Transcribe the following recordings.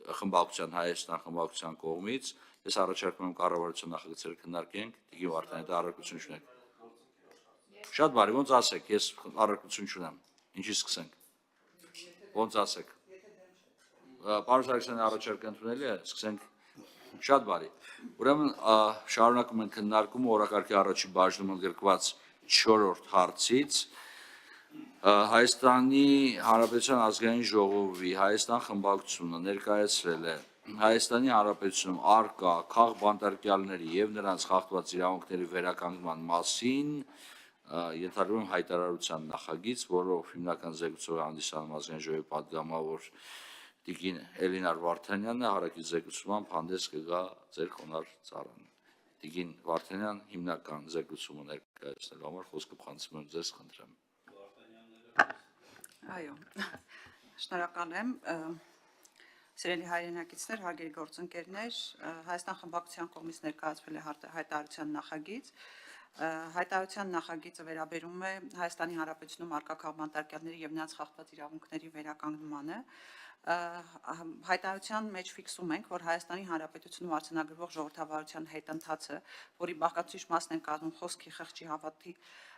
խմբակցության Հայաստան խմբակցության կողմից ես առաջարկում եմ կառավարության նախագծերը քննարկենք, Տիկին Վարդանյան, դա առարկություն չունեք։ Շատ բարի, ոնց ասեք, ես առարկություն չունեմ, ինչի սկսենք, ոնց ասեք, պարոն Սարգսյանի առաջարկը ընդունելի է, սկսենք, շատ բարի, ուրեմն շարունակում ենք քննարկումը օրակարգի առաջին բաժնում ընդգրկված 4-րդ հարցից, Հայաստանի Հանրապետության ազգային ժողովի Հայաստան խմբակցությունը ներկայացրել է Հայաստանի Հանրապետությունում առկա քաղբանտարկյալների և նրանց խախտված իրավունքների վերականգնման մասին ենթադրում հայտարարության նախագիծ, որով հիմնական զեկուցող հանդիսանում ազգային ժողովի պատգամավոր Տիկին Էլինար Վարդանյանն է, հարակից զեկուցումամբ հանդես կգա ձեր խոնարհ ծառան։ Տիկին Վարդանյան, հիմնական զեկուցումը ներկայացնելու համար խոսքը փոխանցում եմ ձեզ, խնդրեմ։ Այո, շնորհակալ եմ, սիրելի հայրենակիցներ, հարգելի գործընկերներ, Հայաստան խմբակցության կողմից ներկայացվել է հայտարարության նախագիծ, հայտարարության նախագիծը վերաբերում է Հայաստանի Հանրապետությունում առկա քաղբանտարկյալների և նրանց խախտված իրավունքների վերականգնմանը, հայտարարության մեջ ֆիքսում ենք, որ Հայաստանի Հանրապետությունում արձանագրվող ժողովրդավարության հետընթացը, որի բաղկացուցիչ մասն են կազմում խոսքի, խղճի,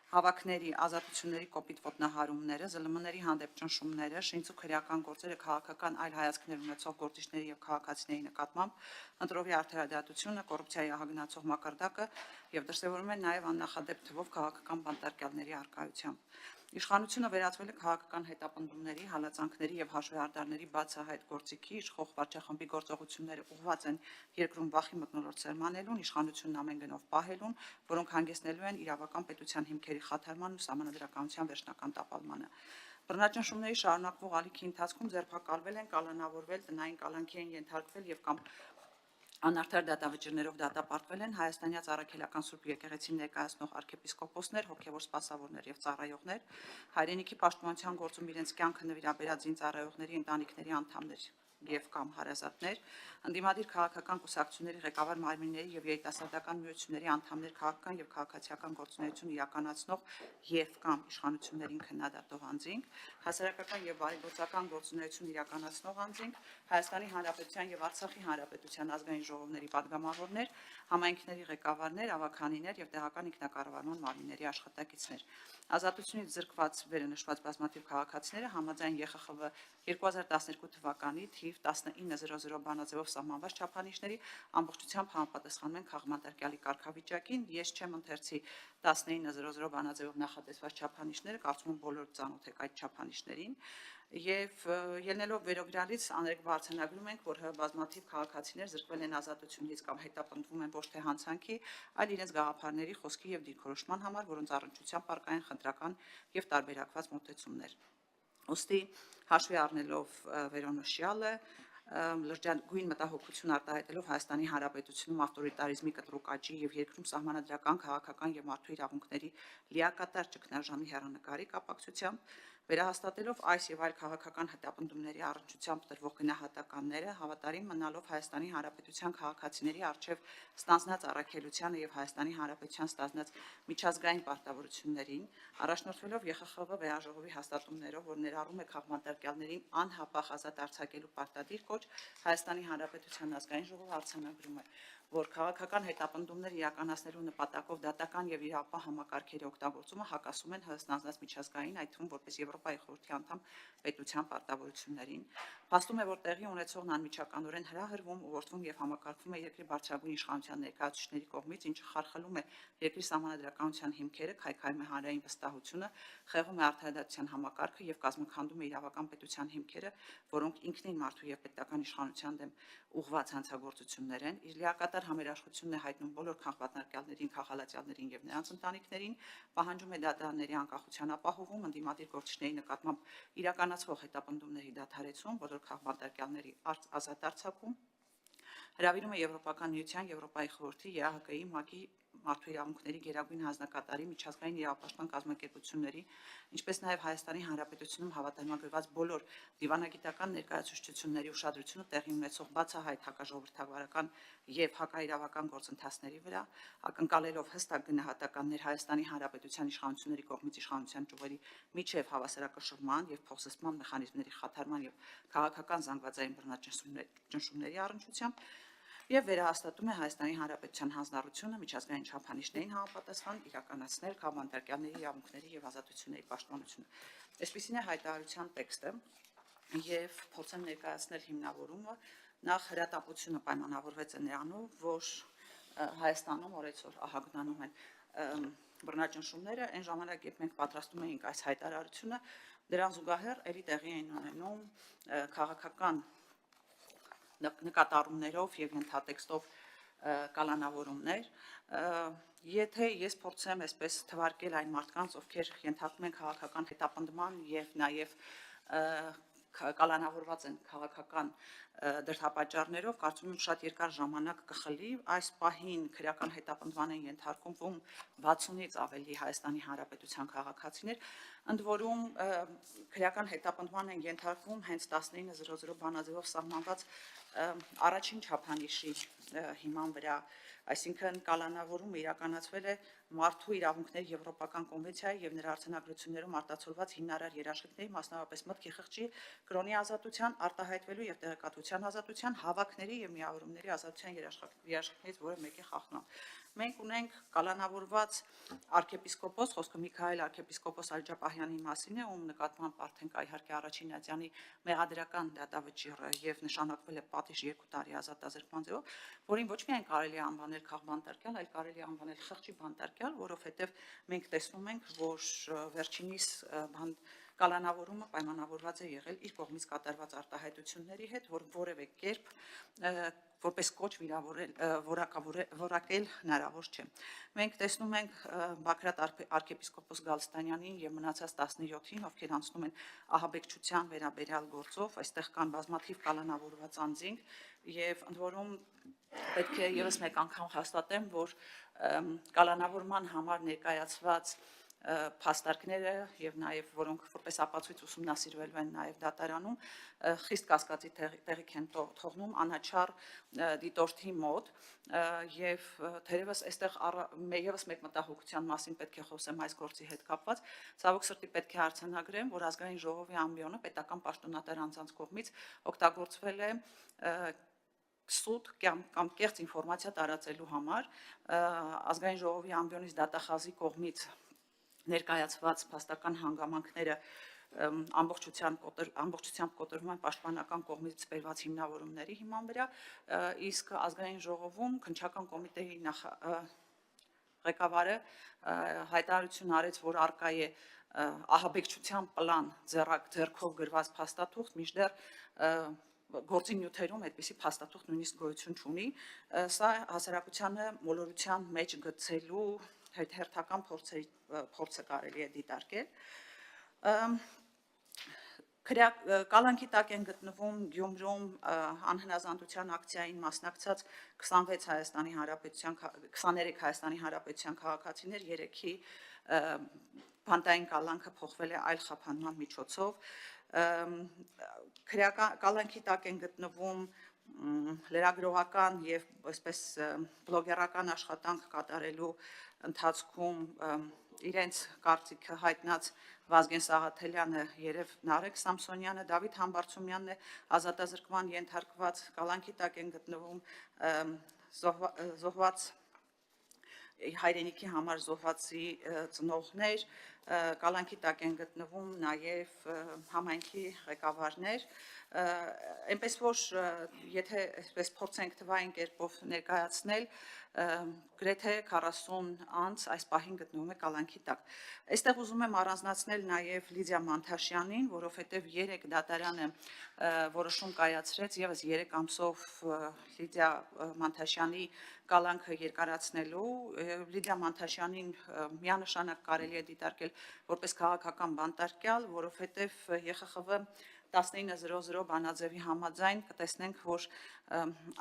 հավաքների, ազատությունների կոպիտ ոտնահարումները, ԶԼՄ-ների հանդեպ ճնշումները, շինծու քրեական գործերը, քաղաքական այլ հայացքներ ունեցող գործիչների և քաղաքացիների նկատմամբ, ընտրովի արդարադատությունը, կոռուպցիայի ահագնացող մակարդակը և դրսևորում են նաև աննախադեպ թվով քաղաքական բանտարկյալների առկայությամբ։ Իշխանությունը վերածվել է քաղաքական հետապնդումների, հալածանքների և հաշվեհարդարների բացահայտ գործիքի, իշխող վարչախմբի գործողությունները ուղղված են երկրում վախի մթնոլորտ սերմանելուն, իշխանությունն ամեն գնով պահելուն, որոնք հանգեցնելու են իրավական պետության հիմքերի խաթարման ու սահմանադրականության վերջնական տապալմանը։ Բռնաճնշումների շարունակվող ալիքի ընթացքում ձերբակալվել են, կալանավորվել, տնային կալանքի են ենթարկվել և կամ անարդար դատավճիռներով դատապարտվել են հայաստանյաց առաքելական Սուրբ եկեղեցին ներկայացնող arczepiskopոսներ, հոգևոր սպասավորներ և ծառայողներ, հայրենիքի պաշտպանության գործում իրենց կյանքը նվիրաբերած զինծառայողների ընտանիքների անդամներ և կամ հարազատներ, ընդդիմադիր քաղաքական կուսակցությունների ղեկավար մարմինների և երիտասարդական միությունների անդամներ, քաղաքական և քաղաքացիական գործունեություն իրականացնող և կամ իշխանություններին քննադատող անձինք, հասարակական և բարեգործական գործունեություն իրականացնող անձինք, Հայաստանի Հանրապետության և Արցախի Հանրապետության ազգային ժողովների պատգամավորներ, համայնքների ղեկավարներ, ավագանիներ և տեղական ինքնակառավարման մարմինների աշխատակիցներ։ Ազատությունից զրկված վերնշված բազմաթիվ քաղաքացիները համաձայն ԵԽԽՎ 2012 թվականի թիվ 1900 բանաձևով սահմանված չափանիշների ամբողջությամբ համապատասխանում են քաղբանտարկյալի կարգավիճակին։ Ես չեմ ընթերցի 1900 բանաձևով նախատեսված չափանիշները, կարծում եմ բոլորը ծանոթ եք այդ չափանիշներին։ Եվ ելնելով վերոգրալից աներկբա արձանագրում ենք, որ բազմաթիվ քաղաքացիներ զրկվել են ազատությունից կամ հետապնդվում են ոչ թե հանցանքի, այլ իրենց գաղափարների, խոսքի և դիրքորոշման համար, որոնց առնչությամբ առկա են խնդրական և տարբերակված մոտեցումներ։ Ուստի հաշվի առնելով վերոնշյալը, լրջագույն մտահոգություն արտահայտելով Հայաստանի Հանրապետությունում ավտորիտարիզմի կտրուկ աճի և երկրում սահմանադրական, քաղաքական և մարդու իրավունքների լիակատար ճգնաժամի հեռանկարի կապակցությամբ, վերահաստատելով այս և այլ քաղաքական հետապնդումների առնչությամբ տրվող գնահատականները, հավատարիմ մնալով Հայաստանի Հանրապետության քաղաքացիների առջև ստանձնած առաքելությանը և Հայաստանի Հանրապետության ստանձնած միջազգային պարտավորություններին, առաջնորդվելով ԵԽԽՎ վեհաժողովի հաստատումներով, որ ներառում է քաղբանտարկյալներին անհապաղ ազատ արձակելու պարտադիր կոչ, Հայաստանի Հանրապետության ազգային ժողովը արձանագրում է, որ քաղաքական հետապնդումներ իրականացնելու նպատակով դատական և իրավապահ համակարգերի օգտագործումը հակասում են ստանձնած միջազգային, այդ թվում որպես Եվրոպայի խորհրդի անդամ պետության պարտավորություններին, փաստում է, որ տեղի ունեցողն անմիջականորեն հրահրվում, ուղղորդվում և համակարգվում է երկրի բարձրագույն իշխանության ներկայացուցիչների կողմից, ինչը խարխլում է երկրի սահմանադրականության հիմքերը, քայքայում է հանրային վստահությունը, խեղում է արդարադատության համակարգը և կազմաքանդում է իրավական պետության հիմքերը, որոնք ինքնին մարդու և պետական իշխանության դեմ ուղղված հանցագործություններ են, իր լիակատար համերաշխությունն է հայտնում բոլոր քաղբանտարկյալներին, քաղհալածյալներին և նրանց ընտանիքներին, պահանջում է դատարանների անկախության ապահովում, ընդդիմադիր գործիչների նկատմամբ իրականացվող հետապնդումների դադարեցում, բոլոր քաղբանտարկյալների ազատ արձակում, հրավիրում է Եվրոպական միության, Եվրոպայի խորհրդի, ԵԱՀԿ-ի, ՄԱԿ-ի մարդու իրավունքների գերագույն հանձնակատարի, միջազգային իրավապաշտպան կազմակերպությունների, ինչպես նաև Հայաստանի Հանրապետությունում հավատարմագրված բոլոր դիվանագիտական ներկայացուցչությունների ուշադրությունը տեղի ունեցող բացահայտ հակաժողովրդավարական եւ հակաիրավական գործընթացների վրա, ակնկալելով հստակ գնահատականներ Հայաստանի Հանրապետության իշխանությունների կողմից իշխանության ճյուղերի միջև հավասարակշռման եւ փոխսեստման մեխանիզմների խաթարման եւ քաղաքական զանգվածային բռնաճնշումների առնչությամբ եւ վերահաստատում է Հայաստանի Հանրապետության հանձնառությունը միջազգային չափանիշներին համապատասխան իրականացնել քաղաքացիների իրավունքների եւ ազատությունների պաշտպանությունը։ Այսպիսին է հայտարարության տեքստը եւ փորձեմ ներկայացնել հիմնավորումը։ Նախ հրատապությունը պայմանավորվեց է նրանով, որ Հայաստանում օրեցօր ահագնանում են բռնաճնշումները, այն ժամանակ, երբ մենք պատրաստում էինք այս հայտարարությունը, դրան զուգահեռ ելի տեղի էին ունենում քաղաքական նկատառումներով եւ ենթատեքստով կալանավորումներ, եթե ես փորձեմ այսպես թվարկել այն մարդկանց, ովքեր ենթարկվում են քաղաքական հետապնդման եւ նաեւ կալանավորված են քաղաքական դրդապատճառներով, կարծում եմ շատ երկար ժամանակ կխլի, այս պահին քրեական հետապնդման են ենթարկվում 60-ից ավելի Հայաստանի Հանրապետության քաղաքացիներ, ընդ որում քրեական հետապնդման են ենթարկվում հենց 19:00 բանաձևով սահմանված առաջին չափանիշի հիման վրա, այսինքն կալանավորումը իրականացվել է մարդու իրավունքների եվրոպական կոնվենցիայի եւ նրա արձանագրություններում արտացոլված հիմնարար երաշխիքների, մասնավորապես մտքի խղճի, կրոնի ազատության, արտահայտվելու եւ տեղեկատվության ազատության, հավաքների եւ միավորումների ազատության երաշխիքներից որը մեկի խախտում։ Մենք ունենք կալանավորված arczepiskopos, խոսքը Միքայել arczepiskopos Ալջապահյանի մասին է, ում նկատմամբ արդեն կա իհարկե առաջին ատյանի մեղադրական դատավճիռը եւ նշանակվել է պատիժ 2 տարի ազատազրկման ձևով, որին ոչ միայն կարելի է անվանել քաղբանտարկյալ, այլ կարելի է անվանել խղճի բանտարկյալ, որովհետեւ մենք տեսնում ենք, որ վերջինիս կալանավորումը պայմանավորված է եղել իր կողմից կատարված արտահայտությունների հետ, որ որևէ կերպ որպես կոչ որակել հնարավոր չէ։ Մենք տեսնում ենք Բագրատ arczepiskopos Գալստանյանին եւ մնացած 17-ին, ովքեր անցնում են ահաբեկչության վերաբերյալ գործով, այստեղ կան բազմաթիվ կալանավորված անձինք եւ ընդ որում պետք է եւս մեկ անգամ հաստատեմ, որ կալանավորման համար ներկայացված փաստարկները եւ նաեւ որոնք որպես ապացույց ուսումնասիրվելու են նաեւ դատարանում խիստ կասկածի տեղիք են թողնում անաչառ դիտորդի մոտ եւ թերևս այստեղ եւս մեկ մտահոգության մասին պետք է խոսեմ այս գործի հետ կապված ցավոք սրտի պետք է արձանագրեմ որ ազգային ժողովի ամբիոնը պետական պաշտոնատար անձանց կողմից օգտագործվել է սուտ կամ կեղծ ինֆորմացիա տարածելու համար ազգային ժողովի ամբիոնից դատախազի կողմից ներկայացված փաստական հանգամանքները ամբողջությամբ կոտրվում են պաշտպանական կողմից բերված հիմնավորումների հիման վրա, իսկ ազգային ժողովում քննչական կոմիտեի ղեկավարը հայտարարություն արեց, որ արկա է ահաբեկչության պլան ձեռքով գրված փաստաթուղթ, մինչդեռ գործի նյութերում այդպիսի փաստաթուղթ նույնիսկ գոյություն չունի, սա հասարակությանը մոլորության մեջ գցելու հերթական փորձը կարելի է դիտարկել։ Կալանքի տակ են գտնվում Գյումրում անհնազանդության ակցիային մասնակցած 23 Հայաստանի Հանրապետության քաղաքացիներ, 3-ի բանտային կալանքը փոխվել է այլ խափանման միջոցով։ Կալանքի տակ են գտնվում լրագրողական եւ այսպես բլոգերական աշխատանք կատարելու ընթացքում իրենց կարծիքը հայտնած Վազգեն Սաղաթելյանը, Երև Նարեկ Սամսոնյանը, Դավիթ Համբարձումյանն է ազատազրկման ենթարկված, կալանքի տակ են գտնվում զոհված հայրենիքի համար զոհվածի ծնողներ, կալանքի տակ են գտնվում նաև համայնքի ղեկավարներ, այնպես որ եթե այսպես փորձենք թվային կերպով ներկայացնել, գրեթե 40 անձ այս պահին գտնվում է կալանքի տակ։ Այստեղ ուզում եմ առանձնացնել նաև Լիդիա Մանթաշյանին, որովհետև 3 դատարանը որոշում կայացրեց եւս 3 ամսով Լիդիա Մանթաշյանի կալանքը երկարացնելու, Լիդիա Մանթաշյանին միանշանակ կարելի է դիտարկել որպես քաղաքական բանտարկյալ, որովհետև ԵԽԽՎ 19:00 բանաձևի համաձայն կտեսնենք, որ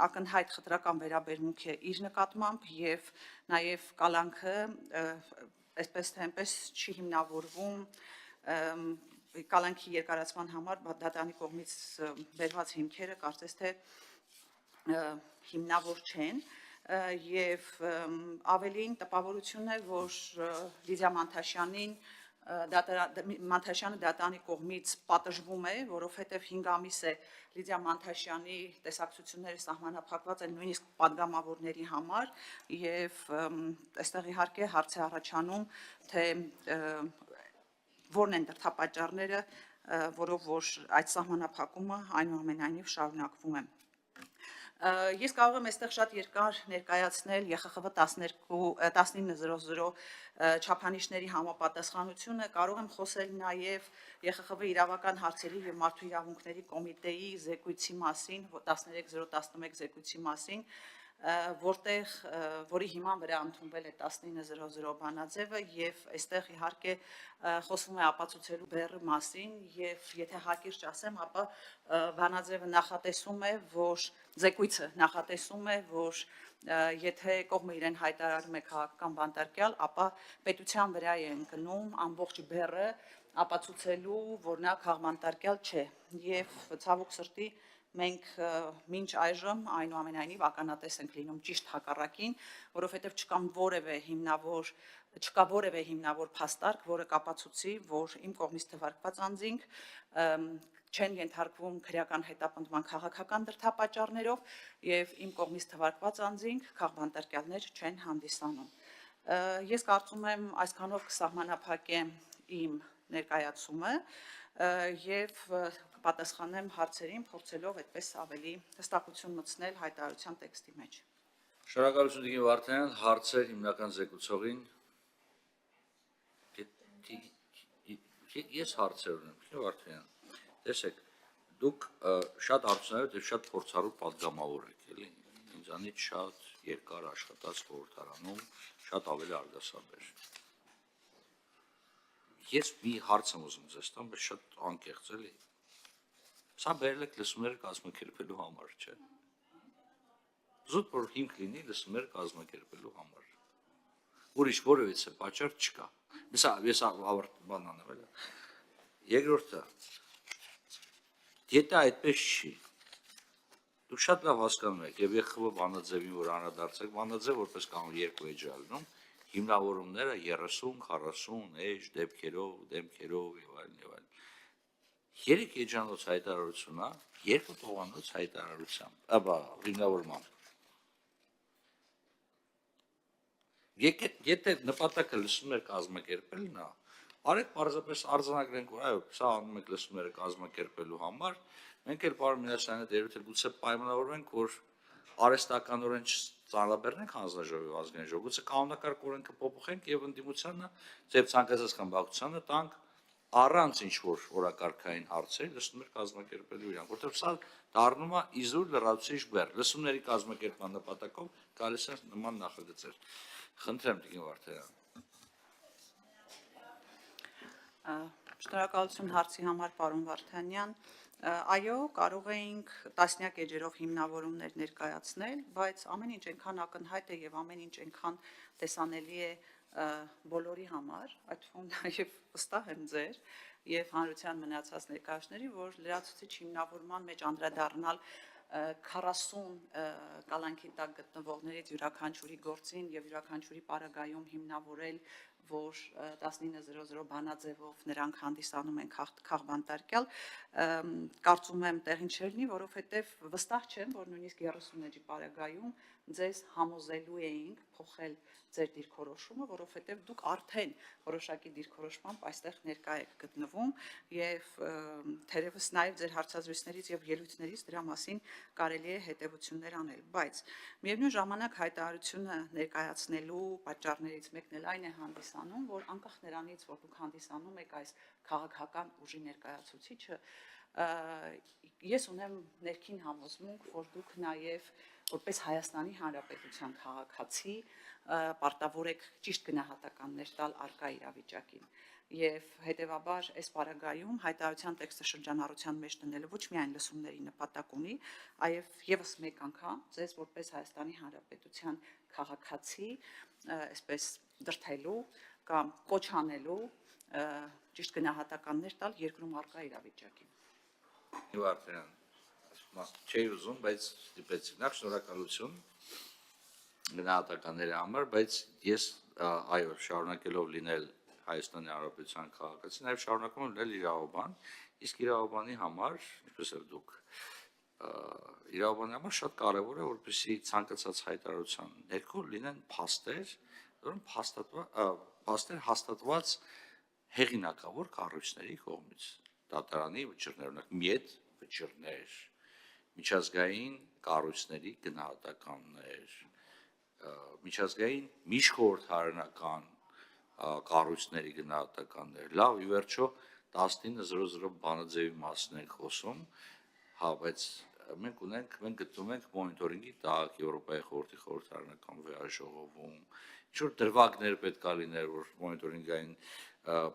ակնհայտ խտրական վերաբերմունք է իր նկատմամբ եւ նաեւ կալանքը այսպես թե այնպես չի հիմնավորվում կալանքի երկարացման համար դատարանի կողմից բերված հիմքերը կարծես թե հիմնավոր չեն եւ ավելին տպավորությունն է, որ Լիդիա Մանթաշյանը դատարանի կողմից պատժվում է, որովհետև 5 ամիս է Լիդիա Մանթաշյանի տեսակցությունները սահմանափակված են նույնիսկ падգամավորների համար եւ այստեղ իհարկե հարց է առաջանում, թե որն են դրդապատճառները, որով որ այդ սահմանափակումը այնուամենայնիվ շարունակվում է։ Ես կարող եմ այստեղ շատ երկար ներկայացնել ԵԽԽՎ 19:00 չափանիշների համապատասխանությունը, կարող եմ խոսել նաև ԵԽԽՎ իրավական հարցերի եւ մարդու իրավունքների կոմիտեի զեկույցի մասին, 13/011 զեկույցի մասին, որի հիման վրա ընդունվել է 19:00 բանաձևը եւ այստեղ իհարկե խոսվում է ապացուցելու բեռը մասին եւ եթե հակիրճ ասեմ, ապա բանաձևը նախատեսում է, որ զեկույցը նախատեսում է, որ եթե կողմը իրեն հայտարարում է քաղաքական բանտարկյալ, ապա պետության վրա է ընկնում ամբողջ բեռը ապացուցելու, որ նա քաղբանտարկյալ չէ եւ ցավոք սրտի մենք մինչ այժմ այնուամենայնիվ ականատես ենք լինում ճիշտ հակառակին, որովհետև չկա որևէ հիմնավոր փաստարկ, որը կապացուցի, որ իմ կողմից թվարկված անձինք չեն ենթարկվում քրեական հետապնդման քաղաքական դրդապատճառներով եւ իմ կողմից թվարկված անձինք քաղբանտարկյալներ չեն հանդիսանում։ Ես կարծում եմ այսքանով կսահմանափակեմ իմ ներկայացումը եւ կպատասխանեմ հարցերին, փորձելով այդպես ավելի հստակություն մտցնել հայտարարության տեքստի մեջ։ Շնորհակալություն Տիկին Վարդանյան, հարցեր հիմնական զեկուցողին։ Ես հարցեր ունեմ, Տիկին Վարդանյան։ Տեսեք, դուք շատ արդյունավետ եւ շատ փորձառու падգամավոր եք, էլի։ Ինձանից շատ երկար աշխատած խորհրդարանում, շատ ավելի արգասաբեր։ Ես մի հարց եմ ուզում ձեզ տամ, բայց շատ անկեղծ էլի։ Սա բերել եք լսումները կազմակերպելու համար, չէ՞։ Զուտ որ հիմք լինի լսումները կազմակերպելու համար։ Ուրիշ որևիցե պատճառ չկա։ Ես ավարտ բան անեմ, էլի։ Երկրորդը, եթե այդպես չի, դուք շատ լավ հասկանում եք, եւ ԵԽԽՎ բանաձևին, որ անդրադարձեք, բանաձև որպես կանոն 2 էջ ալնում, հիմնավորումները 30, 40 էջ, դեմքերով եւ այլն։ 3 էջանոց հայտարարություն է, 2 տողանոց հայտարարությամբ, հիմնավորմամբ։ Եթե նպատակը լսումներ կազմակերպելն է, արեք պարզապես արձանագրենք, որ այո, սա անում եք լսումները կազմակերպելու համար, մենք էլ պարոն Մինասյանի դերույթը գուցե պայմանավորվենք, որ արհեստականորեն չծանրաբեռնենք հանձնաժողովի ազգային ժողով, գուցե կանոնակարգ օրենքը փոփոխենք եւ ընդդիմությանը, ձեր ցանկացած խմբակցությանը տանք առանց ինչ-որ օրակարգային հարցեր լսումներ կազմակերպելու իրանք, որտեղ սա դառնում է իզուր լրացուցիչ բեռ, լսումների կազմակերպման նպատակով գալիս են նման նախագծեր։ Խնդրեմ Տիկին Վարդանյան։ Շնորհակալություն հարցի համար, պարոն Վարդանյան։ Այո, կարող էինք տասնյակ էջերով հիմնավորումներ ներկայացնել, բայց ամեն ինչ այնքան ակնհայտ է եւ ամեն ինչ այնքան տեսանելի է բոլորի համար, այդ թվում նաեւ վստահ եմ ձեր եւ հանրության մնացած ներկայացների, որ լրացուցիչ հիմնավորման մեջ անդրադառնալ 40 կալանքի տակ գտնվողներից յուրաքանչյուրի գործին եւ յուրաքանչյուրի պարագայում հիմնավորել, որ 19:00 բանաձևով նրանք հանդիսանում են քաղբանտարկյալ, կարծում եմ տեղին չելնի, որովհետեւ վստահ չեմ, որ նույնիսկ 30 էջի պարագայում ձեզ համոզելու էինք փոխել ձեր դիրքորոշումը, որովհետև դուք արդեն որոշակի դիրքորոշմամբ այստեղ ներկա եք գտնվում եւ թերևս նաեւ ձեր հարցազրույցներից եւ ելույթներից դրա մասին կարելի է հետեւություններ անել, բայց միևնույն ժամանակ հայտարարությունը ներկայացնելու պատճառներից մեկն էլ այն է հանդիսանում, որ անկախ նրանից, որ դուք հանդիսանում եք այս քաղաքական ուժի ներկայացուցիչը, ես ունեմ ներքին համոզմունք, որ դուք նաեւ որպես Հայաստանի Հանրապետության քաղաքացի պարտավոր եք ճիշտ գնահատականներ տալ առկա իրավիճակին։ Եվ հետևաբար այս պարագայում հայտարարության տեքստը շրջանառության մեջ դնելը ոչ միայն լսումների նպատակ ունի, այև եւս մեկ անգամ ձեզ որպես Հայաստանի Հանրապետության քաղաքացի, այսպես դրթելու կամ կոչանելու ճիշտ գնահատականներ տալ երկրում արկա իրավիճակին։ Իվարդյան, չէի ուզում, բայց դիպեցի նախ շնորհակալություն գնահատականների համար, բայց ես այո, շարունակելով լինել Հայաստանի Հանրապետության քաղաքացի, նաև շարունակում եմ լինել իրավաբան, իսկ իրավաբանի համար, ինչպես էլ դուք, իրավաբանի համար շատ կարևոր է, որպեսզի ցանկացած հայտարարության ներքո լինեն փաստեր, որոնք փաստեր հաստատված հեղինակավոր կառույցների կողմից, դատարանի վճիռներ, օրինակ միետ վճիռներ, միջազգային կառույցների գնահատականներ, միջազգային միջխորհրդարանական կառույցների գնահատականներ, լավ, ի վերջո 19:00 բանաձևի մասին ենք խոսում, հա, բայց մենք գտնվում ենք մոնիտորինգի տակ Եվրոպայի խորհրդի խորհրդարանական վեհաժողովում, ինչ-որ դրվագներ պետք է լիներ, որ մոնիտորինգային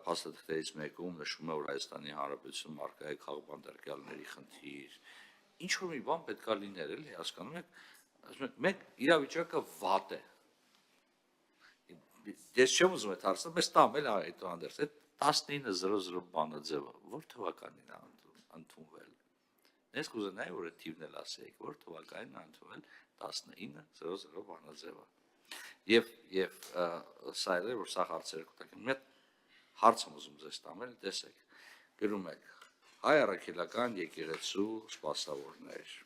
փաստաթղթերից մեկում նշում է, որ Հայաստանի Հանրապետությունում առկա է քաղբանտարկյալների խնդիր, ինչ-որ մի բան պետք է լիներ, էլի, հասկանում եք, ասում եք, մենք իրավիճակը վատ է, ես չեմ ուզում այդ հարցը, բայց տամ էլ այդ հանդերձ, այդ 19:00 բանաձևը, որ թվականին է ընդունվել, ես կուզենայի, որ այդ թիվն էլ ասեիք, որ թվականին է ընդունվել 19:00 բանաձևը, և սա էլ է, որ սա հարցերը կտակեն, մի հարց եմ ուզում ձեզ տամ, տեսեք, գրում եք, հայ առաքելական եկեղեցու սպասավորներ,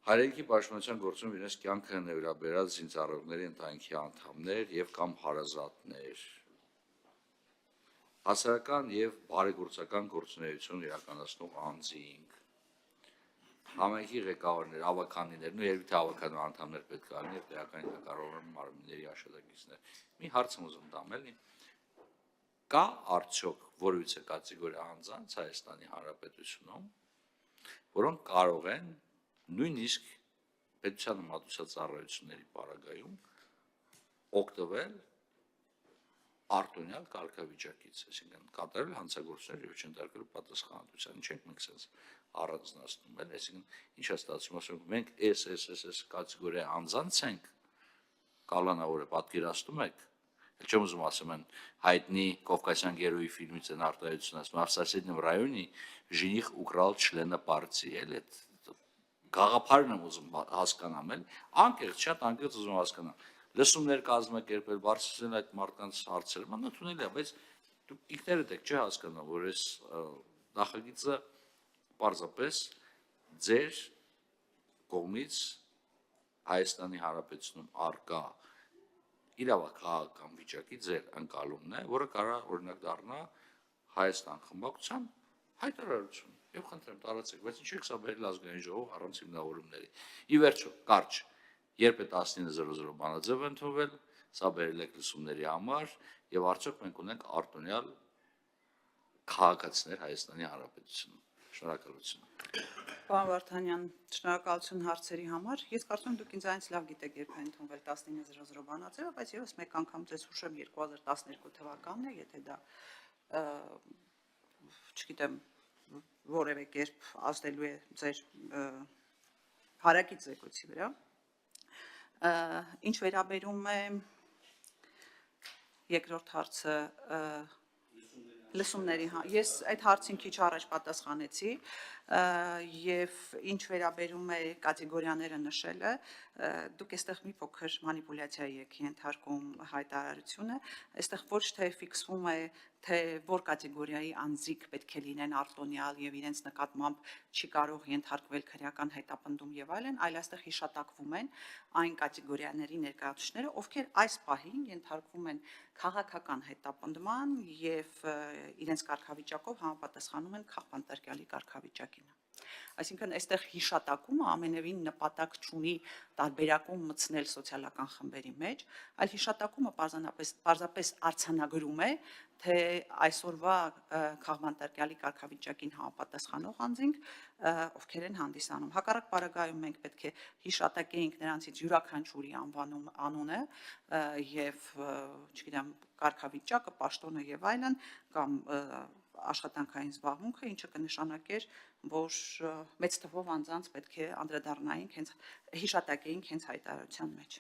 Հայրենիքի պաշտպանության գործում իրենց կյանքը նվիրաբերած զինծառայողների ընտանիքի անդամներ և կամ հարազատներ, հասարակական և բարեգործական գործունեություն իրականացնող անձինք, համայնքի ղեկավարներ, ավականիներ, երևի թե ավականու անդամներ պետք է լինի, տեղական կառավարման մարմինների աշակերտներ, մի հարց եմ ուզում տամ, էլի, կա արդյոք որևիցե կատեգորիա անձանց Հայաստանի Հանրապետությունում, որոնք կարող են նույնիսկ պետությանը մատուցած ծառայությունների պարագայում օգտվել արտոնյալ կարգավիճակից, այսինքն կատարել հանցագործություններ և չընդարկել պատասխանատվության, ինչ ենք մենք սենց առանձնացնում, այսինքն ինչ է ստացվում, ասում ենք մենք այս կատեգորիա անձանց ենք, կալանավորը պատկերացնում եք, չեմ ուզում ասում են հայտնի Կովկասյան գերոյի ֆիլմից են արտահայտություն ասում, в соседнем районе жених украл члена партии, էլի գաղափարն եմ ուզում հասկանամ, անկեղծ, շատ անկեղծ ուզում հասկանամ, լսումներ կազմակերպել, բարձրացնել այդ մարդկանց հարցերը, ընդունելի է, բայց դուք ինքներդ եք չէ հասկանում, որ այս նախագիծը պարզապես ձեր կողմից Հայաստանի Հանրապետությունում առկա իրավաքաղաքական վիճակի ձեր ընկալումն է, որը կարող օրինակ դառնա Հայաստան խմբակցության հայտարարություն, և խնդրեմ տարածեք, բայց ինչ եք սա բերել ազգային ժողով առանց հիմնավորումների, ի վերջո, կարճ, երբ է 19:00 բանաձևը ընդունվել, սա բերել եք լսումների համար, և արդյոք մենք ունենք արտոնյալ քաղաքացիներ Հայաստանի Հանրապետությունում, շնորհակալություն։ Պարոն Վարդանյան, շնորհակալություն հարցերի համար, ես կարծում եմ դուք ինձանից լավ գիտեք երբ է ընդունվել 19:00 բանաձևը, բայց ևս մեկ անգամ ձեզ հուշեմ 2012 թվականն է, եթե դա չգիտեմ, որևէ կերպ ազդելու է ձեր հարակից զեկույցի վրա, ինչ վերաբերում է երկրորդ հարցը լսումների, ես այդ հարցին քիչ առաջ պատասխանեցի, և ինչ վերաբերում է կատեգորիաները նշելը, դուք այստեղ մի փոքր մանիպուլյացիայի եք ենթարկում հայտարարությունը, այստեղ ոչ թե ֆիքսվում է, թե որ կատեգորիայի անձիկ պետք է լինեն արտոնյալ և իրենց նկատմամբ չի կարող ենթարկվել քրեական հետապնդում և այլն, այլ այստեղ հիշատակվում են այն կատեգորիաների ներկայացուցիչները, ովքեր այս պահին ենթարկվում են քաղաքական հետապնդման և իրենց կարգավիճակով համապատասխանում են քաղբանտարկյալի կարգավիճակին։ Այսինքն այստեղ հիշատակումը ամենևին նպատակ չունի տարբերակում մտցնել սոցիալական խմբերի մեջ, այլ հիշատակումը պարզապես արձանագրում է, թե այսօրվա քաղբանտարկյալի կարգավիճակին համապատասխանող անձինք ովքեր են հանդիսանում։ Հակառակ պարագայում մենք պետք է հիշատակեինք նրանցից յուրաքանչյուրի անունը եւ, չգիտեմ, կարգավիճակը, պաշտոնը եւ այլն, կամ աշխատանքային զբաղմունքը, ինչը կնշանակեր, որ մեծ թվով անձանց պետք է անդրադառնայինք հենց հիշատակեինք հենց հայտարարության մեջ։